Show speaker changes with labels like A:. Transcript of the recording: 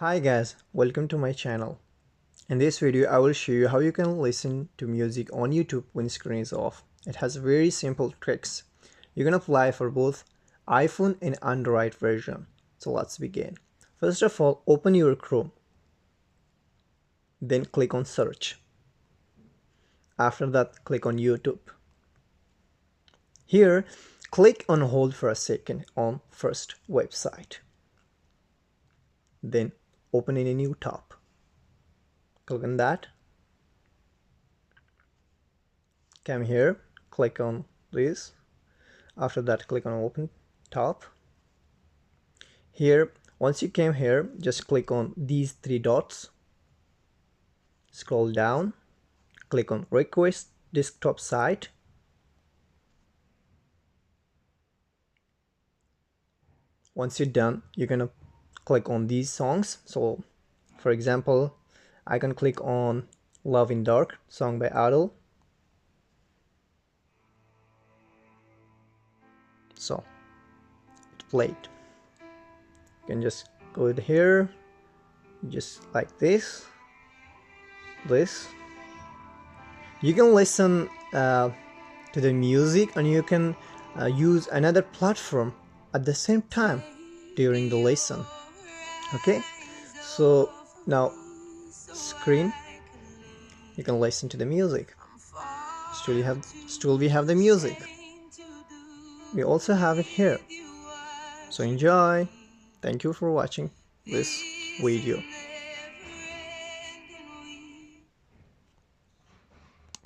A: Hi guys, welcome to my channel. In this video I will show you how you can listen to music on YouTube when screen is off. It has very simple tricks. You can apply for both iPhone and Android version. So let's begin. First of all, open your Chrome. Then click on search. After that, click on YouTube. Here, click on hold for a second on first website. Then open in a new tab. Click on that. Come here, click on this. After that, click on open tab. Here, once you came here, just click on these three dots. Scroll down, click on request desktop site. Once you're done, you're gonna click on these songs. So for example, I can click on Love in Dark, song by Adele. So it played. You can just go here, just like this. You can listen to the music, and you can use another platform at the same time during the lesson. Okay, so now screen, you can listen to the music. Still we have the music. We also have it here. So enjoy. Thank you for watching this video.